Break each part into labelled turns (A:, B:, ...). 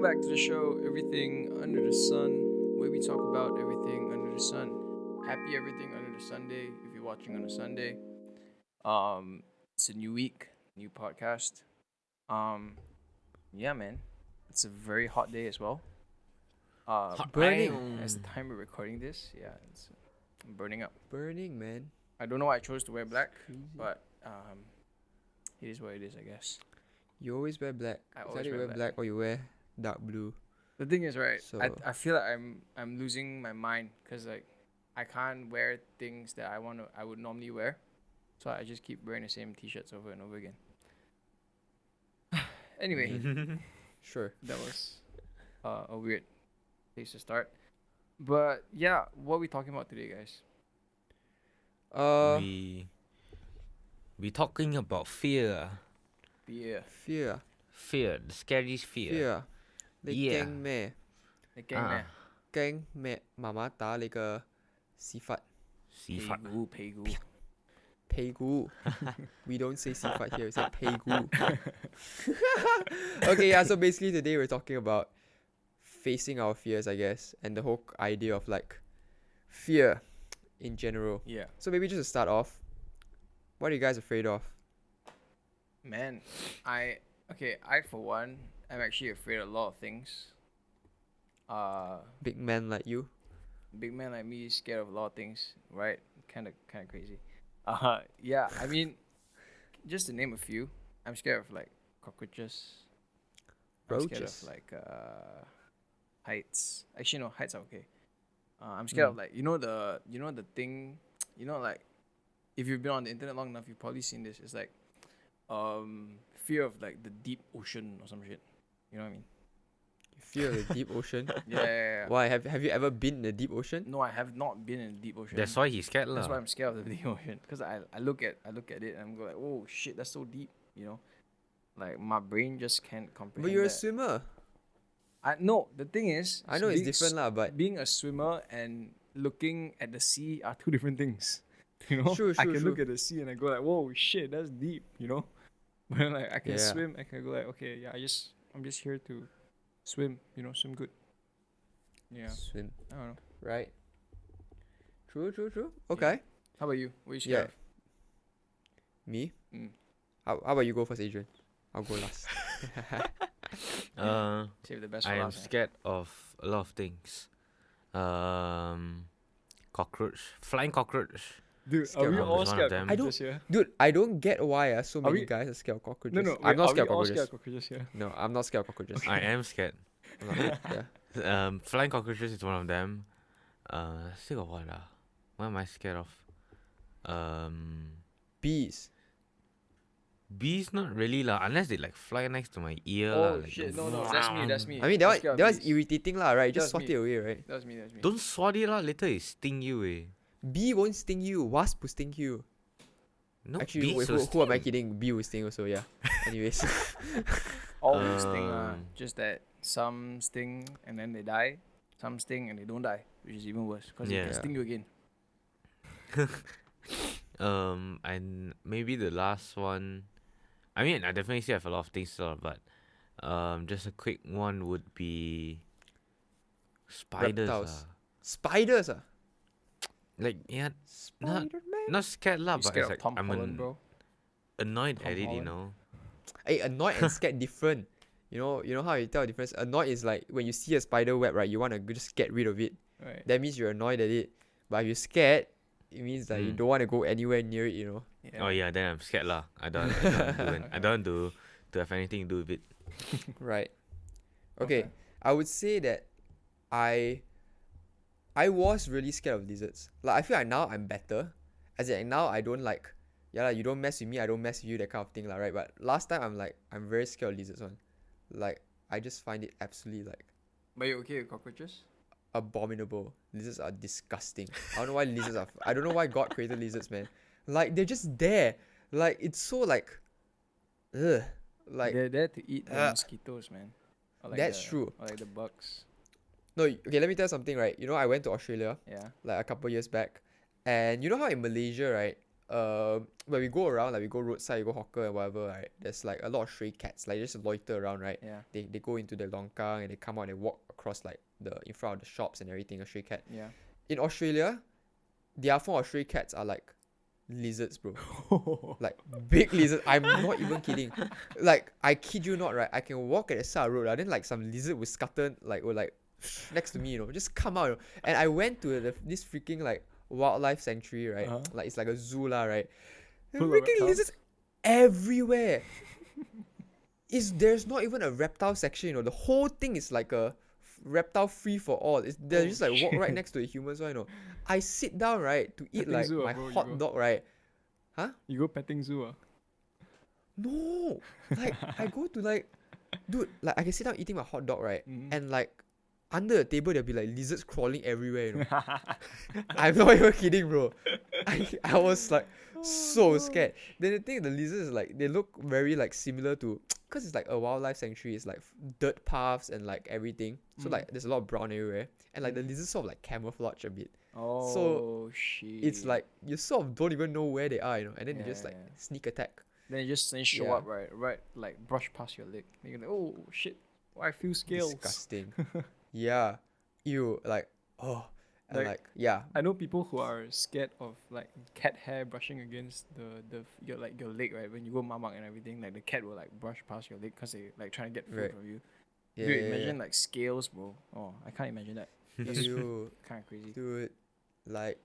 A: Welcome back to the show, Everything Under the Sun, where we talk about everything under the sun. Happy Everything Under the Sunday if you're watching on a Sunday. It's a new week, new podcast. Um, yeah, man, it's a very hot day as well.
B: Burning.
A: As the time we're recording this, yeah, it's burning up.
B: Burning, man.
A: I don't know why I chose to wear black,
B: Crazy.
A: but it is what it is, I guess.
B: You always wear black.
A: I
B: It's
A: always
B: either you
A: wear
B: wear
A: black.
B: black or you wear dark blue.
A: The thing is, right?
B: So-
A: I feel like I'm losing my mind because like I can't wear things that I would normally wear, so I just keep wearing the same t-shirts over and over again. Anyway,
B: Sure.
A: that was a weird place to start, but yeah, what are we talking about today, guys?
C: We talking about fear.
A: Fear.
B: Fear.
C: Fear, the scariest fear.
B: Fear. 你
C: Yeah.
B: 驚咩？
A: 你驚咩？
B: 驚咩？媽媽打你個屎忽。
C: 屎忽。
A: 屁股。
B: 屁股. We don't say 屎忽 here, we say 屁股. Okay, yeah, so basically today we're talking about facing our fears, I guess, and the whole idea of like fear in general.
A: Yeah,
B: So maybe just to start off, what are you guys afraid of?
A: man. I for one, I'm actually afraid of a lot of things.
B: Big man like you?
A: Big man like me is scared of a lot of things, right? Kind of crazy. Yeah. I mean, just to name a few, I'm scared of like cockroaches. I'm scared
B: Roaches?
A: of like heights. Actually, no, heights are okay. I'm scared of like the thing, like if you've been on the internet long enough, you've probably seen this. It's like fear of like the deep ocean or some shit. You know what I mean?
B: Fear of the deep ocean?
A: Yeah.
B: Why? Have you ever been in the deep ocean?
A: No, I have not been in the deep ocean.
C: That's why he's scared
A: That's why
C: lah.
A: I'm scared of the deep ocean. Because I look at it and I'm like, oh shit, that's so deep. You know, like my brain just can't comprehend.
B: But you're a
A: that.
B: swimmer.
A: No, the thing is,
B: I know it's
A: being
B: different lah, but
A: being a swimmer and looking at the sea are two different things. You know,
B: True,
A: I
B: true,
A: can
B: true.
A: look at the sea and I go like, whoa, shit, that's deep. You know, but then, like I can
B: Yeah.
A: swim. I can go like, okay, yeah, I'm just here to swim. You know, swim good. Yeah,
B: swim,
A: I don't know.
B: right? True. Okay.
A: How about you? What are you
B: Yeah.
A: scared
B: Me?
A: of? Mm.
B: How about you go first, Adrian? I'll go last.
A: Save the best for
C: I am
A: last. man.
C: scared of a lot of things. Cockroach, flying cockroach.
A: Dude,
B: Scared
A: are we
B: of
A: all
C: one of
A: scared of
C: them.
B: I don't-
A: cockroaches here?
B: Dude, I don't get why so many
A: we-
B: guys are scared of cockroaches.
A: No,
B: I'm not
A: are
B: scared
A: we
B: of
A: all
B: cockroaches.
A: scared of cockroaches here?
B: No, I'm not scared of cockroaches.
C: I am scared.
B: Yeah.
C: Flying cockroaches is one of them. Still got what lah? What am I scared of?
B: Bees.
C: Bees not really lah, unless they like fly next to my ear lah.
A: Oh
C: like
A: shit!
C: the
A: No, that's me.
B: I mean,
A: I'm
B: that
A: scared of
B: one's
A: bees.
B: irritating lah, right? Just
A: That's
B: swat
A: me.
B: it away, right?
A: That's me.
C: Don't swat it lah, later it sting you eh.
B: Bee won't sting you. Wasp will sting you.
C: No,
B: Actually,
C: bees
B: wait,
C: will
B: who am I
C: sting.
B: kidding? Bee will sting also, yeah. Anyways.
A: Always sting.
C: Um,
A: Just that some sting and then they die. Some sting and they don't die, which is even worse because they
C: Yeah.
A: can sting you again.
C: And maybe the last one. I mean, I definitely still have a lot of things to talk, but just a quick one would be spiders.
B: Reptiles.
C: Ah.
B: Spiders, ah.
C: Like yeah, not
B: Spider-Man.
C: not scared lah,
A: You
C: but
A: scared
C: it's
A: of
C: like
A: Tom
C: I'm
A: Holland, bro?
C: annoyed
A: Tom
C: at it, you
A: Holland?
C: know.
B: Hey, annoyed and scared different. You know how you tell the difference? Annoyed is like when you see a spider web, right? You want to just get rid of it.
A: Right.
B: That means you're annoyed at it. But if you're scared, it means that you
C: Mm.
B: don't want to go anywhere near it, you know?
C: Oh yeah, then I'm scared lah. I don't want to have anything to do with it.
B: Right. Okay.
A: Okay.
B: I would say that I was really scared of lizards. Like I feel like now I'm better. As in like, now I don't like you don't mess with me, I don't mess with you, that kind of thing, lah, right? But last time I'm very scared of lizards one. Like I just find it absolutely like
A: But you okay with cockroaches?
B: abominable. Lizards are disgusting. I don't know why God created lizards, man. Like they're just there. Like it's so like ugh. Like
A: They're there to eat the mosquitoes, man. Or like
B: That's true.
A: Or like the bugs.
B: no, okay, let me tell you something, right? You know, I went to Australia
A: Yeah.
B: like a couple years back, and you know how in Malaysia, right, when we go around, like we go roadside, we go hawker and whatever, right? There's like a lot of stray cats, like just loiter around, right?
A: Yeah.
B: They go into the longkang and they come out and walk across like the in front of the shops and everything. A stray cat.
A: Yeah.
B: In Australia, their form of stray cats are like lizards, bro. Like big lizards. I'm not even kidding. Like I kid you not, right? I can walk at the side of the road, and then like some lizard with scuttle like were like next to me, just come out. And I went to this freaking like wildlife sanctuary, right?
A: Uh-huh.
B: Like it's like a zoo lah, right?
A: Full of
B: Freaking
A: reptiles?
B: lizards everywhere. There's not even a reptile section, the whole thing is like a reptile free for all. They're
A: Oh,
B: just like walk right
A: shit.
B: next to the humans one. I sit down, right, to eat
A: Petting
B: like
A: zoo,
B: my
A: bro, you
B: hot
A: go.
B: dog, right? Huh?
A: You go petting zoo,
B: No, like I go to like, dude, like I can sit down eating my hot dog, right, and like under the table there'll be like lizards crawling everywhere. I'm not even kidding, bro. I was like so scared. Then the thing, the lizards like they look very like similar to, cause it's like a wildlife sanctuary. It's like dirt paths and like everything. So like there's a lot of brown everywhere, and like the lizards sort of like camouflage a bit.
A: Oh, shit.
B: It's like you sort of don't even know where they are, and then they just like
A: Yeah.
B: sneak attack.
A: Then you just show
B: Yeah.
A: up, right, like brush past your leg. And you're like, oh shit, I feel scales.
B: Disgusting. Yeah. Ew. Like, oh. And
A: Like-
B: like, yeah.
A: I know people who are scared of like cat hair brushing against your leg, right? When you go mamak and everything, like the cat will like brush past your leg because they like trying to get food
B: Right.
A: from you.
B: Yeah,
A: Dude,
B: yeah,
A: imagine like scales, bro. Oh, I can't imagine that.
B: yeah. Ew.
A: Kind of crazy.
B: Dude. Like,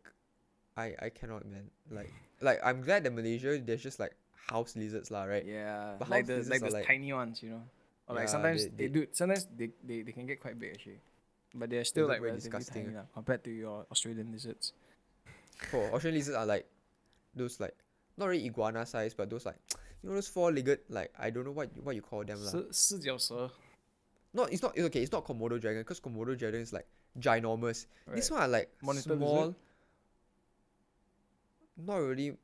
B: I cannot, man. Like I'm glad that Malaysia there's just like house lizards lah, right?
A: Yeah,
B: But
A: like
B: house lizards are
A: those
B: like-
A: tiny ones, Or like
B: Yeah,
A: sometimes
B: they-
A: sometimes they can get quite big actually, but they're still
B: look
A: like
B: very
A: relatively
B: disgusting.
A: tiny lah, compared to your Australian lizards.
B: Oh, Australian lizards are like those like not really iguana size, but those like those four-legged, like I don't know what you call them lah.
A: 四脚蛇.
B: It's okay. It's not Komodo dragon because Komodo dragon is like ginormous. This
A: Right.
B: one are like
A: Monitor
B: small.
A: lizard?
B: Not really.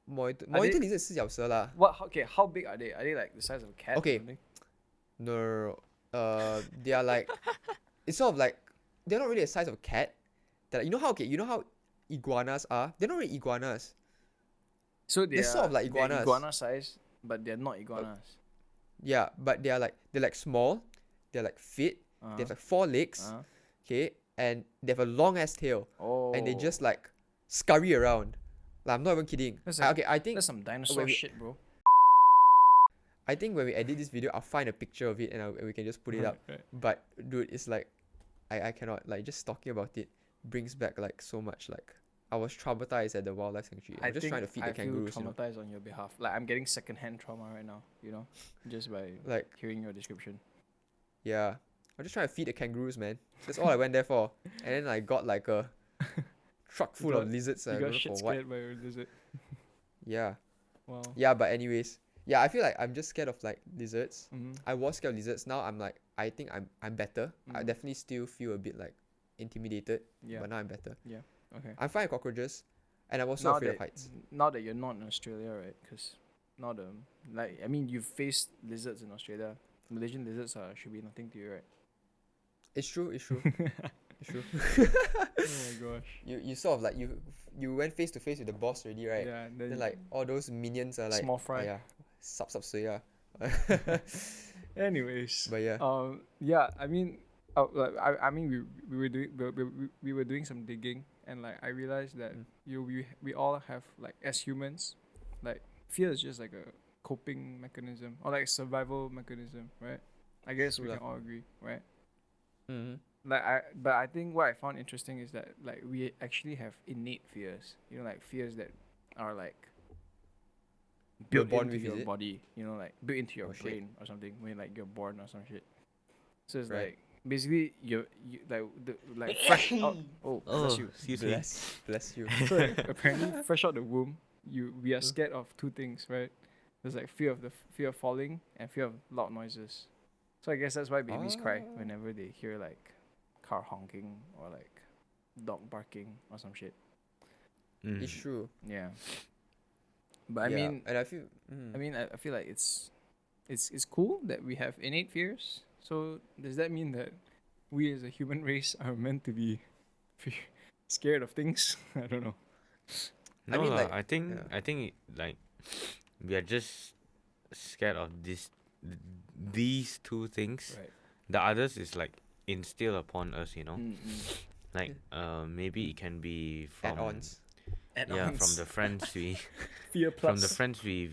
B: Monitor
A: Are they-
B: lizard is 四脚蛇 lah.
A: Okay, how big are they? Are they like the size of a cat? or
B: Okay.
A: something?
B: No. They are like it's sort of like they're not really the size of a cat. They're like, you know how iguanas are? They're not really iguanas.
A: So
B: They're sort of like
A: they're
B: iguanas.
A: iguana size, but they're not iguanas.
B: Yeah, but they're like small. They're like fit. They have like 4 legs.
A: Uh-huh.
B: Okay, and they have a long ass tail,
A: Oh.
B: and they just like scurry around. Like, I'm not even kidding.
A: That's
B: I-
A: like-
B: okay, I think
A: That's some dinosaur
B: we-
A: shit, bro.
B: when we edit this video, I'll find a picture of it and we can just put it up.
A: Right.
B: But dude, it's like I cannot, like, just talking about it brings back like so much. Like I was traumatized at the wildlife sanctuary. I'm just trying to feed the kangaroos.
A: I feel traumatized on your behalf. Like I'm getting secondhand trauma right now. Just by
B: Like
A: hearing your description.
B: yeah, I'm just trying to feed the kangaroos, man. That's all I went there for. And then I got like a truck full of
A: got-
B: lizards. I
A: You
B: don't
A: got
B: know
A: shit
B: for what.
A: scared by a lizard.
B: Yeah,
A: Wow.
B: yeah. But anyways, yeah, I feel like I'm just scared of like lizards.
A: Mm-hmm.
B: I was scared of lizards. Now I'm like, I think I'm better. I
A: Mhm.
B: definitely still feel a bit like intimidated,
A: Yeah.
B: but now I'm better.
A: Okay.
B: I'm fine with cockroaches, and I'm also afraid of heights.
A: Now that you're not in Australia, right? Because now you've faced lizards in Australia. Malaysian lizards should be nothing to you, right?
B: It's true. It's true. It's true.
A: Oh my gosh.
B: You sort of like you went face to face with the boss already, right?
A: Yeah.
B: Then like all those minions are like
A: small fry.
B: yeah, sup suy yeah.
A: Anyways.
B: But yeah.
A: Yeah. I mean, we were doing some digging, and like I realized that we all have, like, as humans, like fear is just like a coping mechanism or like survival mechanism, right? I guess we
B: True
A: can
B: lah.
A: all agree, right?
B: Mm-hmm.
A: But I think what I found interesting is that like we actually have innate fears. Like fears that are like
B: You're
A: built
B: born
A: into
B: with,
A: your
B: is it?
A: body. Like built into your
B: Oh, shit.
A: brain or something when like you're born or some shit. So it's
B: Right.
A: like basically you like fresh out. Oh, bless you.
C: Excuse me.
B: Bless you.
A: So like, apparently fresh out the womb, we are scared of two things, right? There's like fear of falling and fear of loud noises. So I guess that's why babies cry
B: Ah.
A: whenever they hear like car honking or like dog barking or some shit.
B: It's true.
A: Yeah. But I
B: Yeah,
A: mean,
B: and I feel.
A: I feel like it's cool that we have innate fears. So does that mean that we as a human race are meant to be scared of things? I don't know.
B: I
C: No
B: mean,
C: lah.
B: like, yeah.
C: I think like we are just scared of these two things.
A: Right.
C: The others is like instill upon us, you know.
A: Mm-mm.
C: Like maybe it can be from
B: Add-ons.
C: from the friends we
A: Fear
C: from the
A: plus.
C: friends we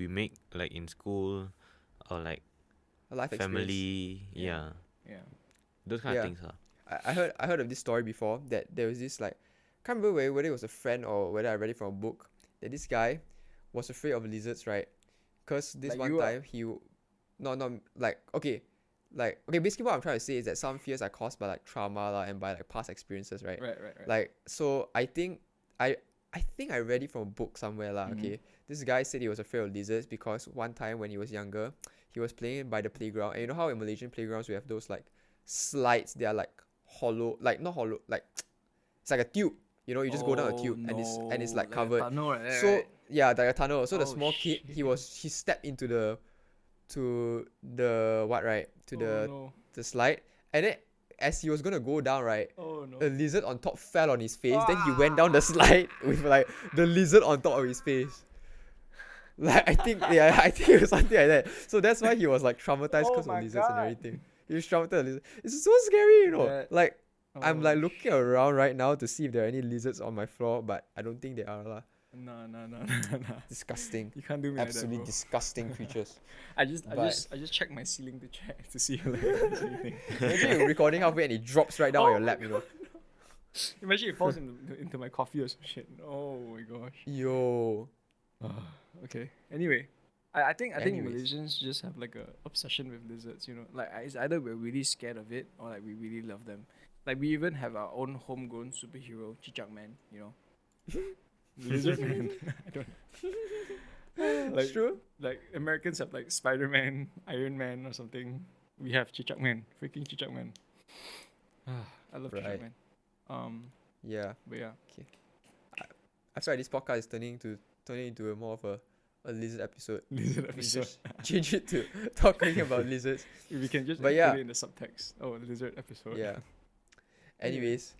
C: make like in school or like
B: A life experience.
C: family.
A: Yeah.
C: Yeah,
A: Yeah.
C: those kind of
B: Yeah.
C: things.
B: I heard of this story before that there was this like, can't remember whether it was a friend or whether I read it from a book, that this guy was afraid of lizards, right? Cause this
A: Like
B: one
A: you are.
B: time not like, basically what I'm trying to say is that some fears are caused by like trauma lah and by like past experiences, right?
A: Right.
B: Like, so I think I read it from a book somewhere lah.
A: Mhm.
B: Okay, this guy said he was afraid of lizards because one time when he was younger, he was playing by the playground, and you know how in Malaysian playgrounds we have those like slides. They are like hollow, like not hollow, like it's like a tube. You know, you just go down a
A: Oh,
B: tube and it's like
A: no,
B: covered.
A: a tunnel like that,
B: So
A: right?
B: yeah, like a tunnel. So the
A: Oh,
B: small kid,
A: shit.
B: he stepped into the what, right, to
A: Oh no.
B: the slide, and then as he was gonna go down, right,
A: Oh no.
B: a lizard on top fell on his face. Then he went down the slide with like the lizard on top of his face. Like, I think it was something like that. So that's why he was like traumatized
A: Oh
B: because of
A: my
B: lizards and
A: God.
B: everything. He was traumatized of lizards. It's so scary, you know.
A: That-
B: Like, I'm
A: Oh,
B: like looking around right now to see if there are any lizards on my floor, but I don't think there are lah.
A: No.
B: Disgusting.
A: You can't do me like that,
B: Absolutely
A: bro.
B: disgusting creatures.
A: I just
B: But-
A: check my ceiling to check to see like if there's anything.
B: Imagine you're recording halfway and it drops right down on your lap, you know.
A: Imagine it falls into my coffee or some shit. Oh my gosh.
B: Yo.
A: Okay. Anyway, I think
B: Anyways.
A: Malaysians just have like a obsession with lizards. You know, like it's either we're really scared of it or like we really love them. Like we even have our own homegrown superhero, Chichak Man. You know, Lizard Man. I don't.
B: It's true.
A: Like Americans have like Spider-Man, Iron Man or something. We have Chichak Man, freaking Chichak Man. I love Chichak
B: Right.
A: Man.
B: Yeah.
A: But yeah.
B: I feel like this podcast is turning into a more of a lizard episode.
A: Lizard
B: We
A: episode.
B: just change it to talking about lizards.
A: We can just
B: But
A: put
B: yeah.
A: it in the subtext. Oh, lizard episode.
B: Yeah.
A: Anyway.
B: Anyways,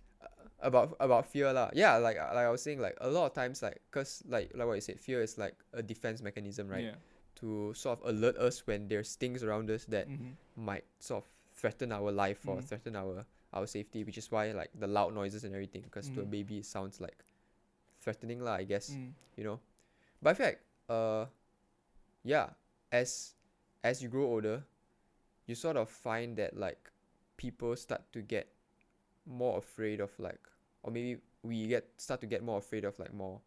B: about fear lah. Yeah, like I was saying, like a lot of times, like, cause like what you said, fear is like a defense mechanism, right?
A: Yeah.
B: To sort of alert us when there's things around us that
A: Mm-hmm.
B: might sort of threaten our life or
A: Mhm.
B: threaten our safety, which is why like the loud noises and everything, because to a
A: Mhm.
B: baby it sounds like threatening lah, I guess.
A: Mm.
B: You know. But I feel like yeah, as you grow older, you sort of find that like people start to get more afraid of like, or maybe start to get more afraid of like more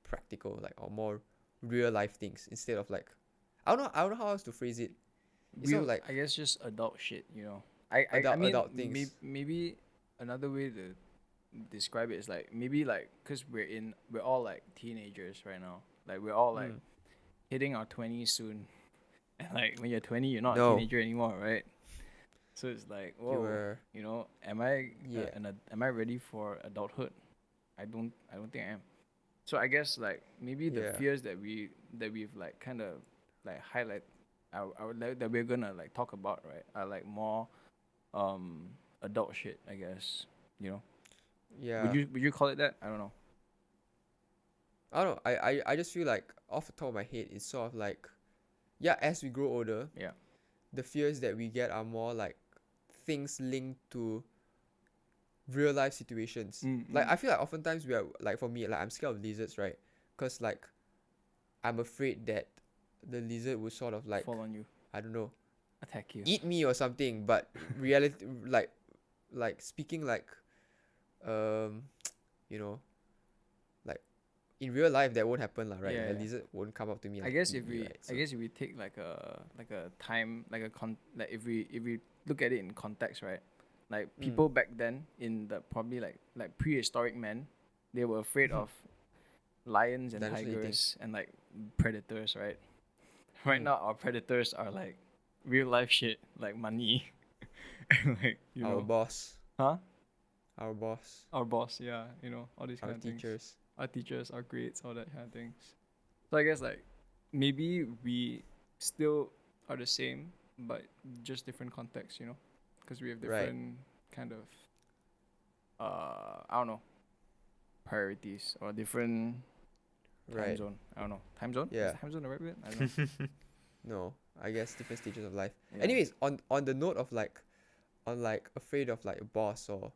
B: practical, like, or more real life things instead of like, I don't know how else to phrase it. It's sort of like
A: I guess just adult shit, you know. I mean,
B: adult things.
A: maybe another way to describe it is like maybe like because we're all like teenagers right now. Like we're all like
B: Mm.
A: hitting our 20s soon, and like when you're 20, you're not
B: No.
A: a teenager anymore, right? So it's like,
B: You
A: whoa,
B: were
A: you know, am I
B: Yeah.
A: am I ready for adulthood? I don't think I am. So I guess like maybe the
B: Yeah.
A: fears that we've like kind of like highlight that we're gonna like talk about, right, are like more adult shit, I guess. You know.
B: yeah.
A: Would you call it that? I don't know.
B: I don't know. I just feel like off the top of my head, it's sort of like, yeah, as we grow older,
A: Yeah.
B: the fears that we get are more like things linked to real life situations. Like,
A: Mm.
B: I feel like oftentimes we are like, for me, like, I'm scared of lizards, right? Because like I'm afraid that the lizard would sort of like,
A: Fall on you,
B: I don't know,
A: attack you.
B: eat me or something. But reality, like speaking like, you know, like in real life that won't happen lah, right?
A: Yeah,
B: The
A: yeah.
B: lizard won't come up to me.
A: I
B: and
A: guess
B: eat
A: if
B: me,
A: we
B: right?
A: I guess if we take like a time like if we look at it in context, right? Like people back then in the probably like prehistoric men, they were afraid of lions and
B: Dinosaur eating.
A: tigers and like predators, right? Right
B: Mm.
A: now our predators are like real life shit, like money. And like, you
B: Our
A: know.
B: boss,
A: Huh?
B: our boss,
A: Our boss, yeah, you know, all these
B: our
A: kind of things.
B: teachers.
A: Our teachers, our grades, all that kind of things. So I guess like maybe we still are the same, but just different contexts, you know, because we have
B: Right.
A: different kind of I don't know, priorities or different time
B: Right.
A: zone. I don't know. Time zone?
B: Yeah.
A: Is time zone the right word? I don't know.
B: No, I guess different stages of life.
A: Yeah.
B: Anyways, on the note of like, on like afraid of like a boss or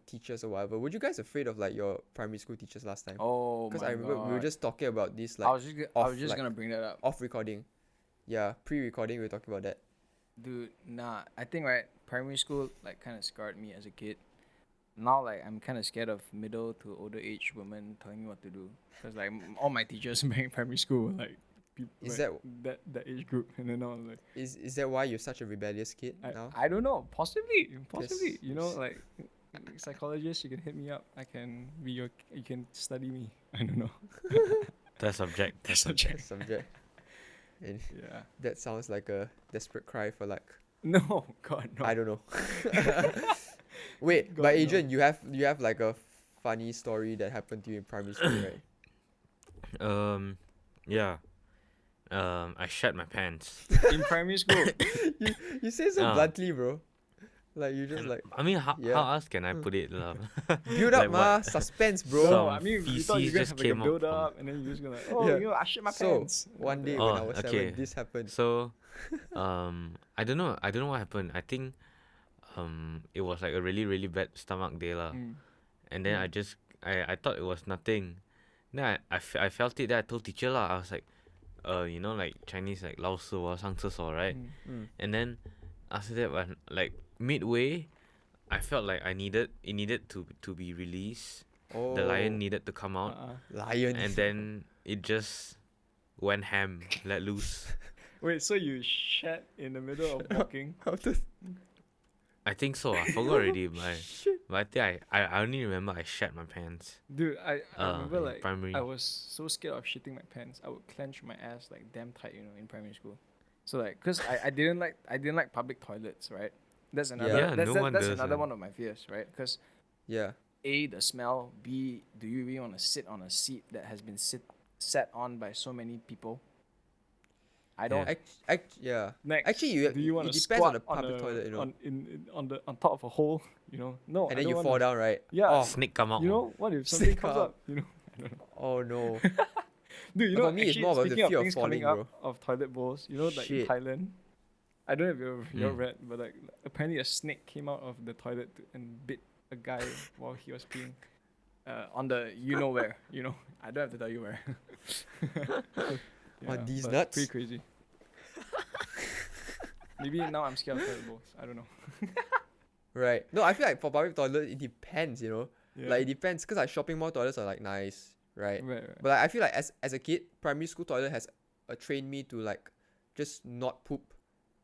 B: teachers or whatever, were you guys afraid of like your primary school teachers last time?
A: Oh
B: Because
A: my
B: I remember we were
A: god.
B: just talking about this
A: I
B: like
A: was just I
B: off
A: was just
B: like
A: gonna bring that up.
B: off recording. Yeah, pre-recording we were talking about that.
A: Dude, nah. I think right, primary school like kind of scarred me as a kid. Now like I'm kind of scared of middle to older age women telling me what to do. Cause like all my teachers in primary school were like people
B: Is
A: like, that age group, and then I was like,
B: Is that why you're such a rebellious kid now?
A: I don't know, possibly. You know,
B: yes.
A: like psychologist, you can hit me up. I can be you can study me. I don't know.
C: That's subject.
A: That's subject.
B: Subject. And
A: Yeah.
B: that sounds like a desperate cry for like
A: No, God no.
B: I don't know. Wait,
A: God,
B: but
A: no.
B: Adrian, you have like a funny story that happened to you in primary school, right?
C: Yeah. I shat my pants.
A: In primary school.
B: You say so
C: Ah.
B: bluntly, bro. Like you just
C: And,
B: like
C: I mean, how
B: yeah.
C: else can I put it?
B: build up,
C: like
B: ma,
C: what?
B: suspense, bro.
A: No,
C: Some
A: I mean you thought you
C: feces
A: were gonna
C: just
A: have like a
C: came out
A: build
C: from-
A: up, and then you just gonna oh
B: Yeah.
A: you know I shit my
B: So
A: pants.
B: one day
C: Oh,
B: when I was
C: okay.
B: 7, this happened.
C: So, I don't know what happened. I think, it was like a really really bad stomach day lah.
A: Mm.
C: And then I thought it was nothing. Then I felt it. Then I told teacher lah. I was like, you know, like Chinese like 老师我要上厕所 right?
B: Mm.
C: And then after that, when like midway, I felt like it needed to be released.
B: Oh,
C: The lion needed to come out,
B: lion.
C: and then it just went ham, let loose.
A: Wait, so you shat in the middle of walking?
B: How does
C: I think so. I forgot already, but I think I only remember I shat my pants.
A: Dude, I remember
C: in
A: like
C: primary.
A: I was so scared of shitting my pants. I would clench my ass like damn tight, you know, in primary school. So like, cause I didn't like public toilets, right? That's another
C: Yeah,
A: that's,
C: no
A: that-
C: one
A: that's
C: does,
A: another
C: man.
A: one of my fears, right? Cause
B: yeah.
A: A, the smell. B, do you really want to sit on a seat that has been sat on by so many people? I don't.
B: Yeah.
A: Next,
B: Actually, you
A: do you want
B: it
A: to
B: depends on
A: squat
B: the public toilet, you know.
A: on top of a hole, you know? No,
B: And
A: I
B: then
A: don't
B: you
A: wanna.
B: fall down, right?
A: Yeah.
B: Oh,
C: Snake come out.
A: You know what if something
B: Snake
A: comes
B: up.
A: up? You know.
B: oh no.
A: Dude, you
B: But
A: know,
B: for me, it's
A: actually,
B: more about the
A: speaking of
B: fear of
A: things
B: falling,
A: coming up of toilet bowls, you know, like in
B: Shit.
A: Thailand, I don't know if you've
C: Mm.
A: read, but like apparently a snake came out of the toilet and bit a guy while he was peeing. On the you know where, you know. I don't have to tell you where.
B: On these
A: but
B: nuts?
A: Pretty crazy. Maybe now I'm scared of toilet bowls. I don't know.
B: Right. No, I feel like for public toilet it depends, you know.
A: Yeah.
B: Like it depends, cause like shopping mall toilets are like nice, right?
A: Right.
B: But like, I feel like as a kid, primary school toilet has trained me to like just not poop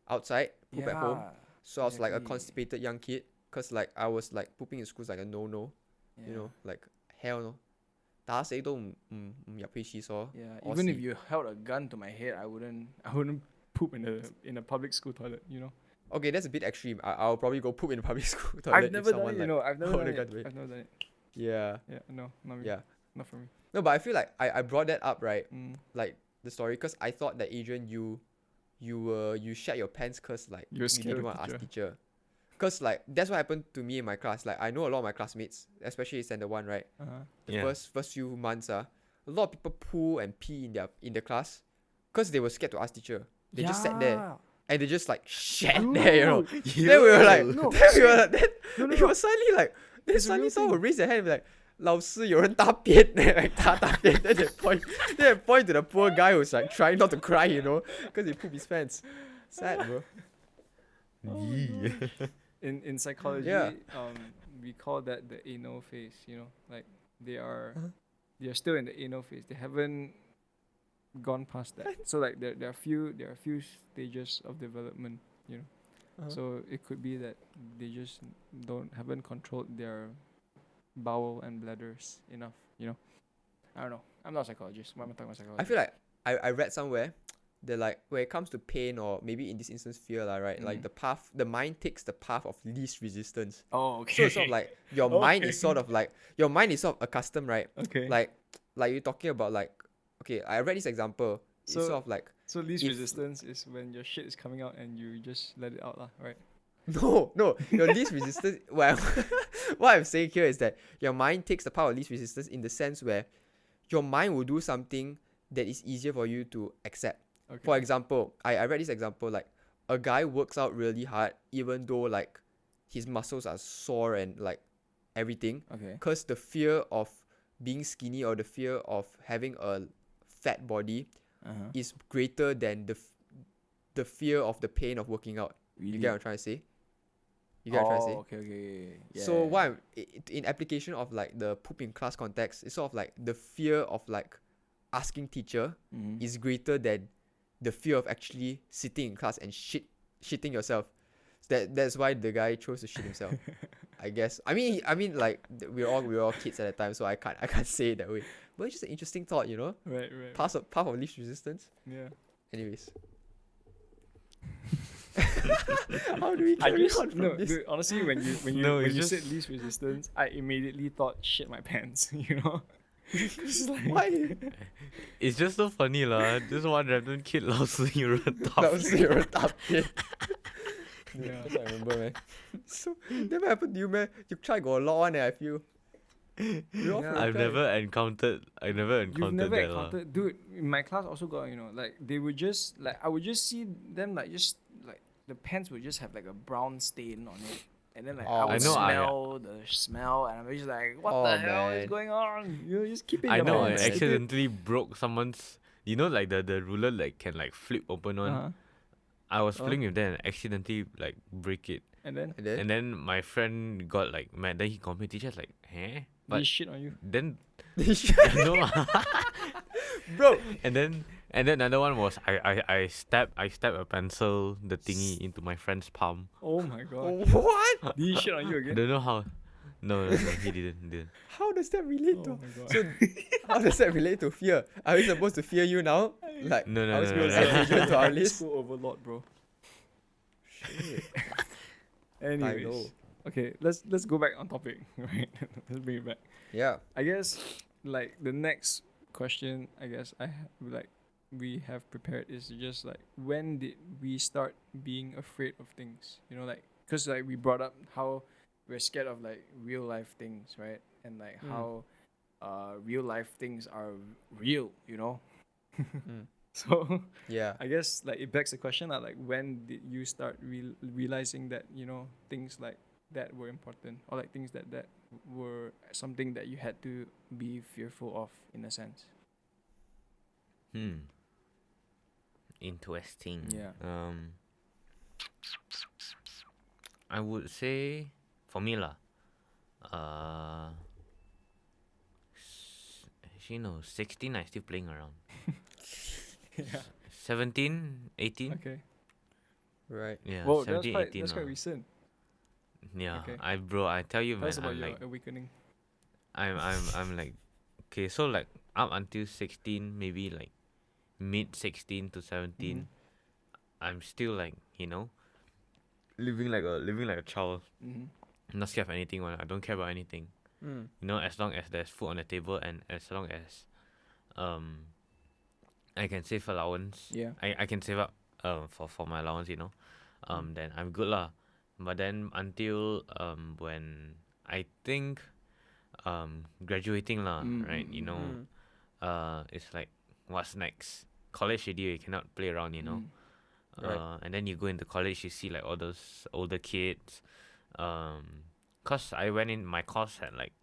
B: outside, poop at home. So I was like a
A: exactly.
B: constipated young kid, cause like I was like pooping in school is like a no, you know, like hell no. 打死都唔入去廁所。
A: Yeah.
B: or
A: Even if
B: see.
A: you held a gun to my head, I wouldn't poop in a public school toilet. You know.
B: Okay, that's a bit extreme. I'll probably go poop in a public school toilet.
A: I've never
B: if
A: done
B: someone
A: it. You
B: like,
A: know. I've never
B: hold
A: done
B: a gun
A: it.
B: to it.
A: I've never done it.
B: Yeah.
A: Yeah. No. Not me.
B: Yeah.
A: Not for me.
B: No, but I feel like I brought that up, right?
A: Mm.
B: Like the story, cause I thought that Adrian, you shat your pants, cause like
A: You were scared
B: didn't
A: of
B: want to ask teacher. Cause like that's what happened to me in my class. Like I know a lot of my classmates, especially standard 1, right? The
C: Yeah.
B: first few months, a lot of people poo and pee in the class, cause they were scared to ask teacher. They just sat there and they just like shat there, you know. Then we were like,
A: No,
B: then we were like, then
A: No,
B: it was suddenly like, then
A: It's a
B: suddenly
A: real
B: someone
A: thing.
B: would raise their hand and be like, 老师有人大便 like 大便 then they point to the poor guy who's like trying not to cry, you know, because he pooped his pants. Sad, bro.
A: In psychology,
B: Yeah.
A: we call that the anal phase. You know, like they are still in the anal phase. They haven't gone past that. So like there are few stages of development. You know,
B: Uh-huh.
A: so it could be that they just haven't controlled their bowel and bladders enough. You know, I don't know. I'm not a psychologist. Why am I talking about psychology?
B: I feel like I read somewhere that like when it comes to pain or maybe in this instance fear, right? Like the mind takes the path of least resistance.
A: Oh, okay.
B: So it's sort of like your mind is sort of accustomed, right?
A: okay.
B: Like you're talking about like, okay, I read this example. It's
A: So-
B: sort of like
A: So least
B: if-
A: resistance is when your shit is coming out and you just let it out, lah, right?
B: No. Your least resistance. Well, what I'm saying here is that your mind takes the power of least resistance in the sense where your mind will do something that is easier for you to accept.
A: Okay.
B: For example, I read this example like a guy works out really hard even though like his muscles are sore and like everything,
A: Okay.
B: because the fear of being skinny or the fear of having a fat body is greater than the fear of the pain of working out. You get what I'm trying to say? You get what I'm trying to say?
A: Okay. Yeah.
B: So in application of like the poop in class context, it's sort of like the fear of like asking teacher is greater than the fear of actually sitting in class and shitting yourself. That's why the guy chose to shit himself. I guess. I mean like we're all kids at that time, so I can't say it that way. But it's just an interesting thought, you know?
A: Right.
B: Path of least resistance.
A: Yeah.
B: Anyways. How do we carry on from this?
A: Dude, honestly, when you
C: No,
A: when
C: it's
A: you
C: just-
A: said least resistance, I immediately thought shit my pants. You know. It's like,
B: Why?
C: It's just so funny lah. This one random kid 老师有人打
B: That was your top kid.
A: Yeah.
B: That's what I remember, man. So never happened to you, man. You try got a lot one, I feel. We all
A: Yeah.
B: try.
C: I've never encountered
A: You've never
C: that lah.
A: encountered, dude. In my class also got, like they would just like I would just see them like just like the pants would just have like a brown stain on it, and then like I
B: Oh,
A: would
C: I know, I-
A: smell the smell, and I'm just like, what
B: Oh,
A: the hell is
B: man.
A: going on? Just keep it. In
C: I
A: your
C: know I
A: pants.
B: man.
C: accidentally broke someone's, like the ruler like can like flip open one.
A: Uh-huh.
C: I was
A: Oh.
C: playing with them and accidentally like break it.
A: And then
B: And then
C: And then my friend got like mad. Then he complained. Teacher's like,
A: they
C: "Huh?" But
A: shit on you.
C: then no.
B: bro,
C: and then another one was I stabbed a pencil the thingy into my friend's palm.
A: Oh my god.
B: what?
A: Did he shit on you
C: I
A: again?
C: don't know how. No, he didn't.
B: How does that relate
A: Oh
B: to?
A: my god.
B: So how does that relate to fear? Are we supposed to fear you now? Like
C: No,
B: are we
C: no,
B: supposed
C: no,
B: to
C: no.
B: add Adrian to our
A: Primary
B: list?
A: School overlord, bro.
B: Shit.
A: Anyways.
B: know.
A: Okay, let's go back on topic, right? Let's bring it back.
B: Yeah.
A: I guess like the next question we have prepared is just like, when did we start being afraid of things? Like, cause like we brought up how we're scared of like real life things, right? And like how real life things are real,
B: Mm.
A: So
B: Yeah.
A: I guess like it begs the question like, when did you start realizing that things like that were important, or like things that were something that you had to be fearful of in a sense?
C: Interesting.
A: Yeah.
C: I would say for me lah. Actually no, 16 I still playing around.
A: Yeah.
C: 17, 18.
A: Okay.
B: Right.
C: Yeah,
A: Whoa,
C: 17, 18
A: that's quite
C: lah.
A: recent.
C: Yeah,
A: Okay.
C: I tell you,
A: Tell
C: man,
A: us about
C: I'm
A: your
C: like,
A: awakening.
C: I'm like, okay, so like up until 16, maybe like mid 16 to 17, I'm still like, living like a child.
A: Mm-hmm.
C: Not scared of anything, I don't care about anything.
B: Mm.
C: As long as there's food on the table and as long as I can save allowance.
A: Yeah.
C: I can save up for my allowance, then I'm good lah. But then until when I think graduating lah, right? It's like, what's next? College already, you cannot play around,
B: Right.
C: and then you go into college, you see like all those older kids. Cause I went in, my course had like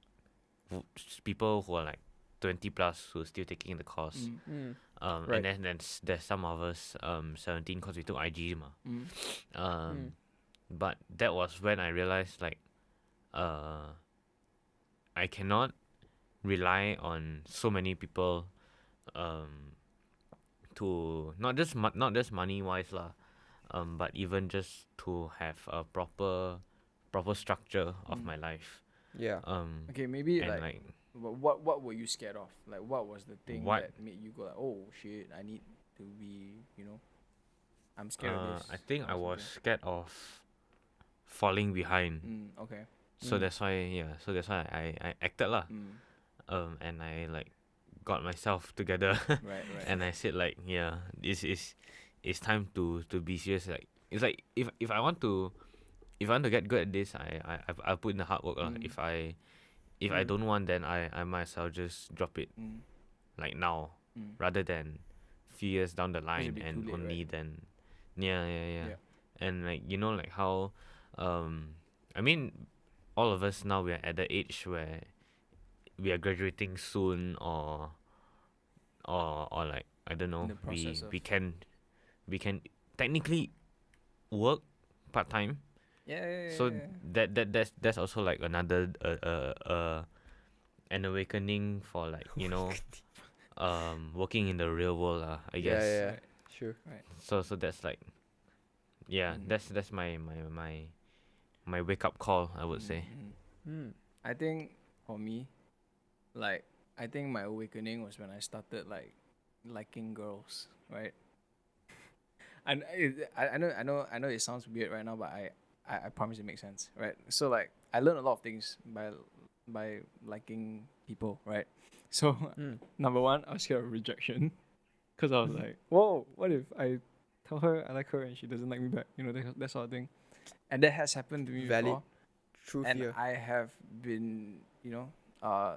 C: people who are like 20 plus who are still taking the course.
B: Mm.
C: And then there's some of us 17 cause we took IG ma. But that was when I realized like I cannot rely on so many people to not just money wise lah, but even just to have a proper structure of my life.
B: Yeah.
A: Okay, maybe
C: And
A: like what were you scared of? Like, what was the thing
C: What?
A: that made you go like, oh shit, I need to be, I'm scared of this.
C: I think
A: or
C: I was
A: something?
C: scared of falling behind.
A: Okay.
C: So
A: Mm.
C: that's why I acted lah. And I like got myself together
A: Right.
C: and I said like, this is it's time to be serious. Like, it's like if I want to if I want to get good at this, I put in the hard work lah.
A: Mm.
C: If I don't want, then I might as well just drop it
A: Mm.
C: like now,
A: Mm.
C: rather than few years down the line
A: be too
C: and
A: late,
C: only
A: right?
C: then. Yeah.
A: Yeah.
C: And like like how, I mean, all of us now we are at the age where we are graduating soon, or like I don't
A: In
C: know,
A: the process of
C: we can technically work part time.
A: yeah.
C: So that's also like another an awakening for like working in the real world I
B: Yeah,
C: guess.
B: yeah,
A: Right.
B: sure.
A: Right.
C: So that's like
A: Mm.
C: that's my wake up call, I would say.
B: Hmm.
A: I think for me, like I think my awakening was when I started like liking girls, right? And I know it sounds weird right now, but I promise it makes sense, right? So like I learned a lot of things by liking people, right? So
B: Hmm.
A: number one, I was scared of rejection, because I was like, whoa, what if I tell her I like her and she doesn't like me back? You know, that sort of thing. And that has happened to me
B: Valid.
A: before.
B: True
A: And
B: fear.
A: I have been,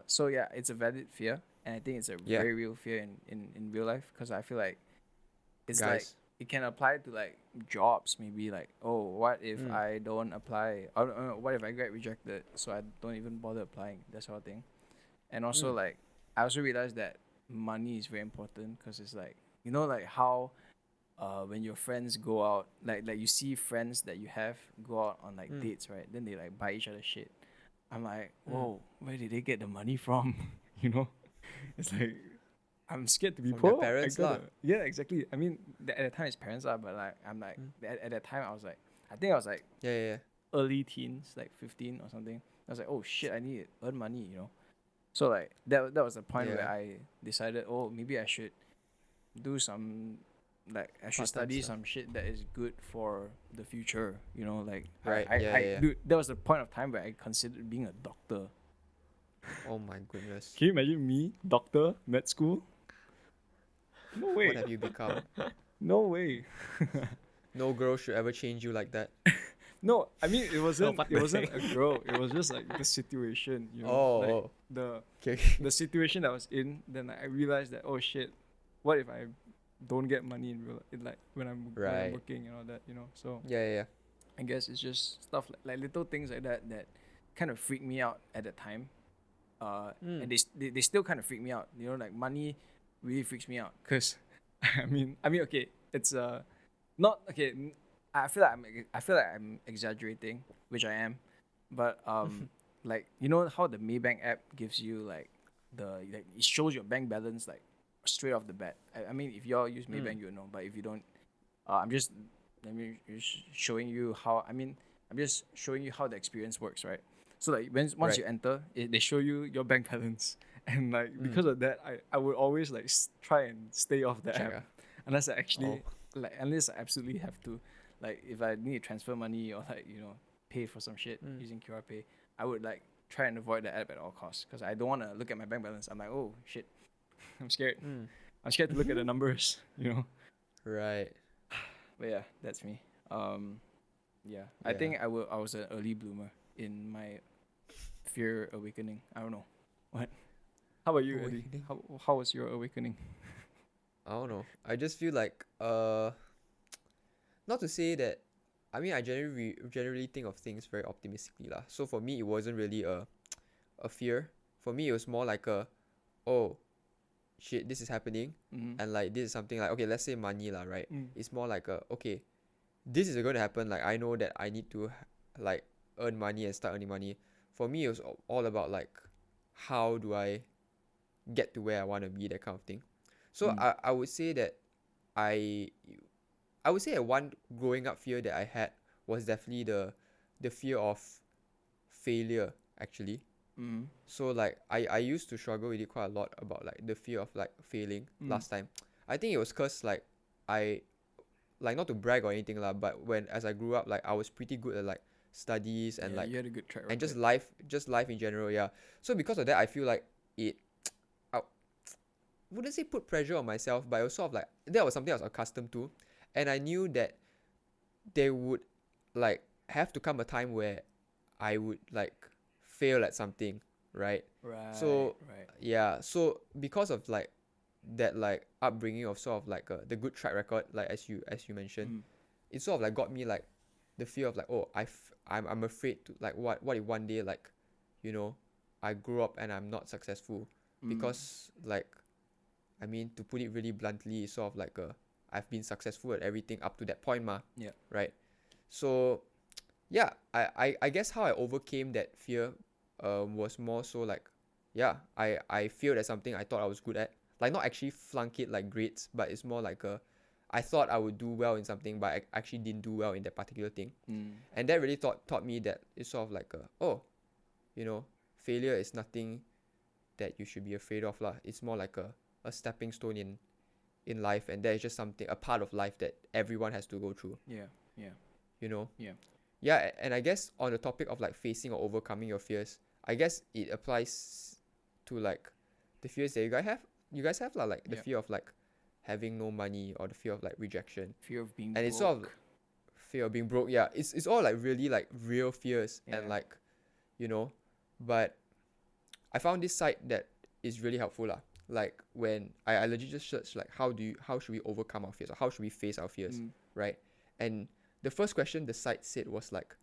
A: so yeah, it's a valid fear, and I think it's a
B: Yeah.
A: very real fear in real life, because I feel like it's like
B: Guys.
A: it can apply to like jobs, maybe like, oh, what if
B: Mm.
A: I don't apply, or what if I get rejected, so I don't even bother applying, that sort of thing. And also
B: Mm.
A: like I also realized that money is very important, because it's like, like how when your friends go out, like you see friends that you have go out on like
B: Mm.
A: dates, right? Then they like buy each other shit. I'm like,
B: Mm.
A: whoa, where did they get the money from? It's like I'm scared to be
B: From their
A: poor.
B: parents lah.
A: Yeah, exactly. I mean, at that time it's parents are, but like I'm like at that time I was like, I think I was like
B: Yeah.
A: early teens, like 15 or something. I was like, oh shit, I need to earn money. So like that was the point where
B: Yeah.
A: I decided, oh, maybe I should do some, like I should
B: Part-time
A: study
B: stuff.
A: some shit that is good for the future. Like
B: Right, yeah.
A: dude, that was the point of time where I considered being a doctor.
B: Oh my goodness.
A: Can you imagine me, doctor, med school? No
B: What
A: way.
B: have you become?
A: No way.
B: No girl should ever change you like that.
A: No, I mean it wasn't.
C: what
A: It
C: the
A: wasn't a girl. It was just like the situation.
B: Oh,
A: like
B: oh.
A: the
B: Okay.
A: the situation that I was in. Then I realized that, oh shit, what if I don't get money like when I'm
B: Right.
A: working and all that. So
B: Yeah.
A: I guess it's just stuff like little things like that kind of freaked me out at the time.
B: Mm.
A: And they still kind of freak me out. Like money really freaks me out, because I mean okay, it's not okay. I feel like I'm exaggerating, which I am, but like how the Maybank app gives you like it shows your bank balance like straight off the bat. I mean, if y'all use Maybank, you know, but if you don't, I'm just showing you how. I'm just showing you how the experience works, right? So like once
B: Right.
A: you enter, they show you your bank balance, and like because of that, I would always like try and stay off the
B: Check,
A: app, unless I actually
B: Oh.
A: unless I absolutely have to, like if I need to transfer money or like pay for some shit using QR Pay, I would like try and avoid the app at all costs, because I don't want to look at my bank balance. I'm like, oh shit, I'm scared. I'm scared to look at the numbers.
B: Right.
A: But yeah, that's me. Yeah, I think I was an early bloomer in my fear awakening. I don't know. What? How about you, Eddie?
B: Awakening?
A: How was your awakening?
B: I don't know. I just feel like not to say that. I mean, I generally think of things very optimistically lah. So for me, it wasn't really a fear. For me, it was more like oh, shit, this is happening, and like this is something like, okay, let's say money lah, right? It's more like okay, this is going to happen. Like I know that I need to like earn money and start earning money. For me, it was all about like how do I get to where I want to be, that kind of thing. So I would say that I I would say that one growing up fear that I had was definitely the fear of failure, actually. So like I used to struggle with it quite a lot, about like the fear of like failing last time. I think it was cause like I like, not to brag or anything lah, but when as I grew up, like I was pretty good at like studies and
A: Yeah,
B: like
A: you had a good track record.
B: and just life in general, yeah. So because of that, I feel like it I wouldn't say put pressure on myself, but it was sort of like that was something I was accustomed to, and I knew that they would like have to come a time where I would like fail at something, right?
A: Right.
B: So
A: Right.
B: yeah, so because of like that like upbringing of sort of like the good track record, like as you mentioned,
A: Mm.
B: it sort of like got me like the fear of like, oh, I'm afraid to like what if one day like, you know, I grow up and I'm not successful, because like, I mean, to put it really bluntly, it's sort of like I've been successful at everything up to that point,
A: Yeah.
B: right? So yeah, I guess how I overcame that fear was more so like, yeah, I failed at something I thought I was good at. Like not actually flunk it like grades, but it's more like I thought I would do well in something, but I actually didn't do well in that particular thing. And that really taught me that it's sort of like oh, you know, failure is nothing that you should be afraid of lah. It's more like a stepping stone in life, and that is just something, a part of life that everyone has to go through,
A: Yeah. Yeah.
B: you know.
A: Yeah.
B: Yeah, and I guess on the topic of like facing or overcoming your fears, I guess it applies to like the fears that you guys have lah, like the
A: Yeah.
B: fear of like having no money, or the fear of like rejection,
A: Fear of being
B: and it's sort of
A: broke.
B: fear of being broke. Yeah, it's all like really like real fears,
A: Yeah.
B: and like, you know, but I found this site that is really helpful lah. Like when I legit just searched like how should we overcome our fears, or how should we face our fears, right? And the first question the site said was like,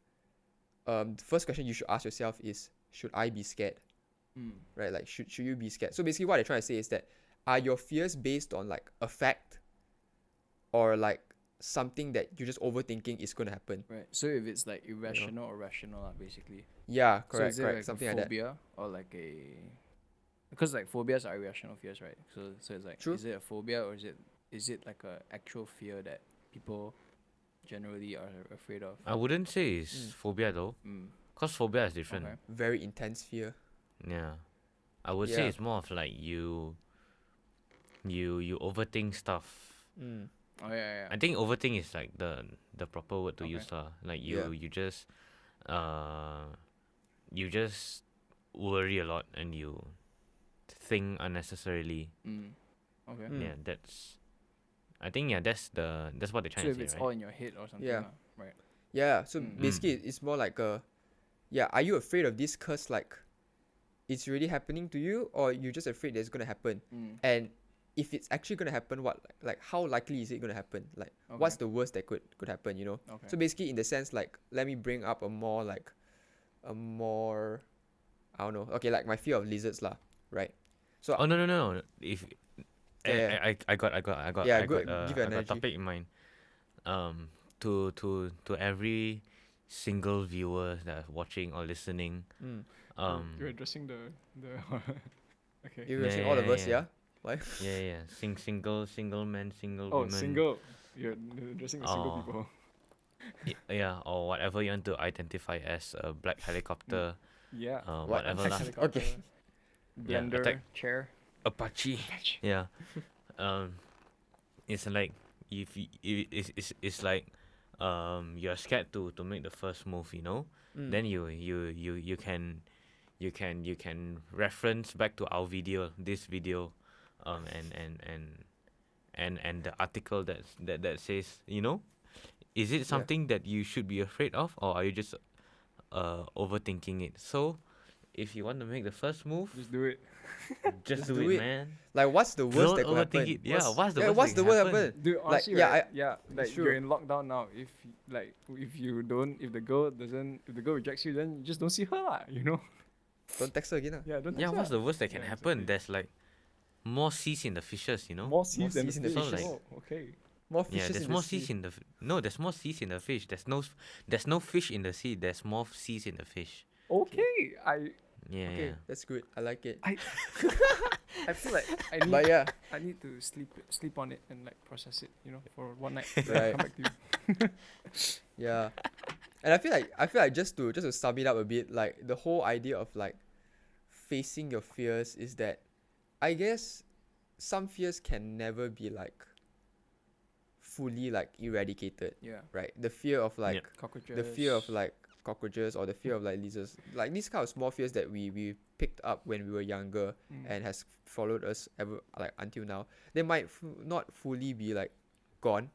B: the first question you should ask yourself is, should I be scared? Right? Like should you be scared? So basically what they're trying to say is that, are your fears based on like a fact, or like something that you're just overthinking is gonna happen?
A: Right. So if it's like irrational or rational, basically.
B: Yeah,
A: So
B: correct,
A: is it
B: correct.
A: like
B: Something
A: a
B: like that.
A: phobia or like a, because like phobias are irrational fears, right? So it's like,
B: True.
A: is it a phobia, or is it like a actual fear that people generally are afraid of?
C: I wouldn't say it's phobia though, cause phobia is different.
A: Okay.
B: Very intense fear.
C: Yeah, I would say
B: Yeah.
C: it's more of like you overthink stuff.
A: Oh yeah.
C: I think overthink is like the proper word to
A: Okay.
C: use lah. Like
B: Yeah.
C: you just worry a lot, and you think unnecessarily.
A: Okay.
C: Yeah, I think that's what they're
A: So
C: trying
A: if
C: to
A: it's
C: say,
A: all
C: right?
A: in your head or something,
B: Yeah.
A: right?
B: Yeah, so basically it's more like yeah, are you afraid of this cause like it's really happening to you, or you're just afraid that it's gonna happen? And if it's actually gonna happen, what like how likely is it gonna happen? Like what's the worst that could happen, you know?
A: Okay.
B: So basically in the sense like, let me bring up a more I don't know. Okay, like my fear of lizards lah, right? So
C: Oh no. If
B: Yeah.
C: I got
B: Yeah,
C: I
B: good.
C: got
B: Give your
C: I got
B: analogy.
C: topic in mind. To every single viewer that's watching or listening.
A: You're addressing the okay.
B: You're saying
C: Yeah,
B: all of
C: yeah,
B: us,
C: yeah.
B: yeah? Why?
C: Yeah. Single man, single
A: Oh,
C: woman.
A: single. You're addressing the single
C: Oh.
A: people.
C: Yeah, or whatever you want to identify as a black helicopter.
A: Yeah.
B: What?
C: Whatever lah.
A: Helicopter,
B: Okay.
C: Yeah,
A: blender,
C: attack.
A: chair.
C: Apache. Yeah. It's like it's like you're scared to make the first move, you know. Then you can reference back to our this video, and the article that says, you know, is it something that you should be afraid of, or are you just overthinking it? So if you want to make the first move,
A: Just do it.
C: just
B: do
C: do it,
B: it.
C: man.
B: Like what's the worst
C: Don't
B: that could happen?
C: overthink it. Yeah, what's the
B: what's
C: worst
B: the
C: that
B: worst
C: can happen?
B: happen?
A: Dude,
B: Like,
A: honestly,
B: yeah,
A: right? Yeah, like
B: true.
A: you're in lockdown now. If the girl rejects you, then you just don't see her lah. You know?
B: Don't text her again.
A: Yeah, don't.
C: Yeah,
A: text
C: what's
A: her.
C: the worst that can
A: Yeah,
C: happen?
A: exactly.
C: There's like more seas in the fishes, you know.
A: More seas than
B: seas in the
A: fish.
C: fishes.
A: Oh, okay.
B: More
C: Yeah,
B: fishes
C: there's
B: in
C: more
B: the sea.
C: seas in the no. There's more seas in the fish. There's no fish in the sea. There's more seas in the fish.
A: Okay,
C: Yeah,
B: Okay,
C: yeah.
B: that's good. I like it.
A: I feel like
B: But yeah,
A: I need to sleep on it and like process it, you know, for one night.
B: Right.
A: Come back to you.
B: yeah. And I feel like just to sum it up a bit, like the whole idea of like facing your fears is that, I guess some fears can never be like fully like eradicated,
A: Yeah.
B: right? The fear of like
A: Cockroaches.
B: the fear of like cockroaches, or the fear of like lizards, like these kind of small fears that we picked up when we were younger and has followed us ever like until now, they might not fully be like gone,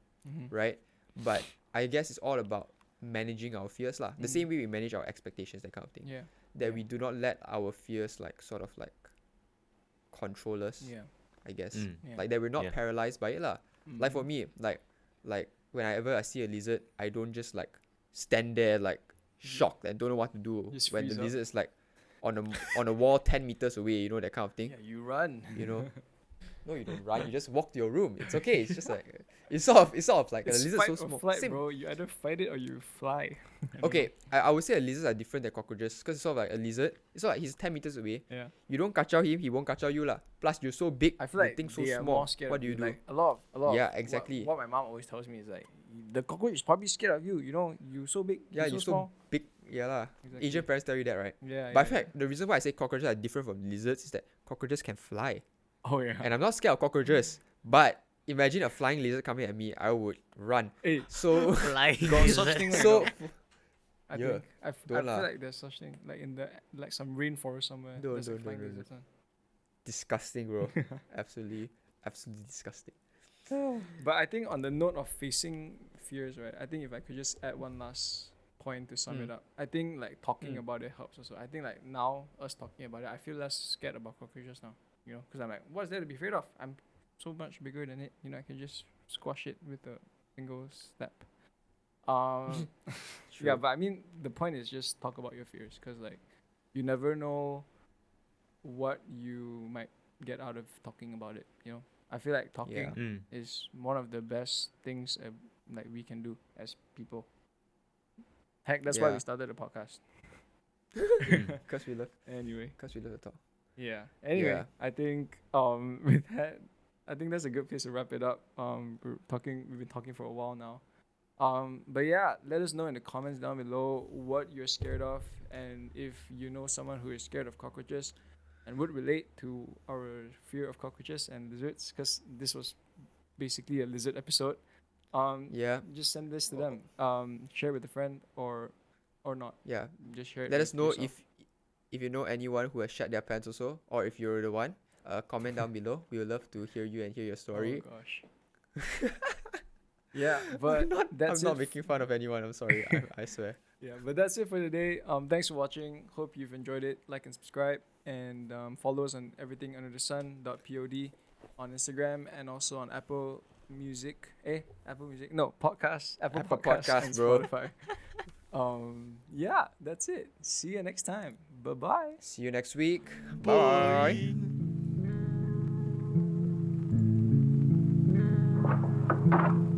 B: right? But I guess it's all about managing our fears lah. The same way we manage our expectations, that kind of thing.
A: Yeah.
B: That we do not let our fears like sort of like control us.
A: Yeah.
B: I guess.
A: Yeah.
B: Like that we're not
C: Yeah.
B: paralyzed by it lah. Like for me, like whenever I see a lizard, I don't just like stand there like shocked and don't know what to do
A: Just
B: when the
A: freeze up.
B: lizard is like on a wall 10 meters away, you know, that kind of thing.
A: Yeah, you run.
B: You know. No, you don't run. You just walk to your room. It's okay. It's just like it's sort of like
A: It's
B: a lizard
A: fight
B: so
A: or
B: small.
A: flight,
B: Same.
A: bro. You either fight it or you fly.
B: Okay, I would say lizards are different than cockroaches because it's sort of like a lizard. It's sort of like he's 10 meters away.
A: Yeah.
B: You don't kachao him, he won't kachao you lah. Plus you're so big,
A: I feel
B: the
A: like
B: thing's so
A: they are
B: small.
A: more scared
B: What
A: of
B: do you do?
A: Like a lot of
B: Yeah,
A: what-
B: exactly.
A: What my mom always tells me is like the cockroach is probably scared of you. You know, you so big.
B: Yeah,
A: you
B: you're
A: so
B: so
A: small.
B: big. Yeah lah.
A: Exactly.
B: Asian parents tell you that, right?
A: Yeah.
B: But I
A: yeah,
B: feel like the reason why I say cockroaches are different from lizards is that cockroaches can fly.
A: Oh yeah.
B: And I'm not scared of cockroaches. But imagine a flying lizard coming at me, I would run.
A: Hey,
B: So
C: Flying
A: got such
C: lizard.
A: thing.
B: so
A: I
B: Yeah.
A: think I
B: Don't
A: feel
B: lah.
A: like there's such thing like in the like some rainforest somewhere.
B: Don't,
A: there's like
B: don't,
A: flying
B: don't,
A: lizards, man.
B: disgusting, bro. absolutely disgusting.
A: But I think on the note of facing fears, right? I think if I could just add one last point to sum it up, I think like talking about it helps also. I think like now us talking about it, I feel less scared about cockroaches now. You know, because I'm like, what's there to be afraid of? I'm so much bigger than it. You know, I can just squash it with a single step. Yeah, but I mean, the point is just talk about your fears, because like, you never know what you might get out of talking about it. You know, I feel like talking
B: Yeah.
A: is one of the best things like we can do as people. Heck, that's why
B: Yeah.
A: we started the podcast.
B: Because we love
A: Anyway,
B: to talk.
A: yeah. Anyway,
B: Yeah.
A: I think with that, I think that's a good place to wrap it up. We've been talking for a while now. But yeah, let us know in the comments down below what you're scared of, and if you know someone who is scared of cockroaches and would relate to our fear of cockroaches and lizards, because this was basically a lizard episode.
B: Yeah.
A: Just send this to them. Share with a friend or not.
B: Yeah.
A: Just share it.
B: Let
A: with
B: us know
A: yourself.
B: if you know anyone who has shat their pants also, or if you're the one. Comment down below. We would love to hear you and hear your story.
A: Oh gosh. Yeah, but that's
B: I'm not
A: it.
B: making fun of anyone. I'm sorry. I swear.
A: Yeah, but that's it for today. Thanks for watching. Hope you've enjoyed it. Like and subscribe, and follow us on everything under the sun.pod on Instagram, and also on Apple Music. Apple Music. No, podcast. Apple Podcasts and
B: bro.
A: Spotify. Yeah, that's it. See you next time. Bye-bye.
B: See you next week. Bye.
C: Bye.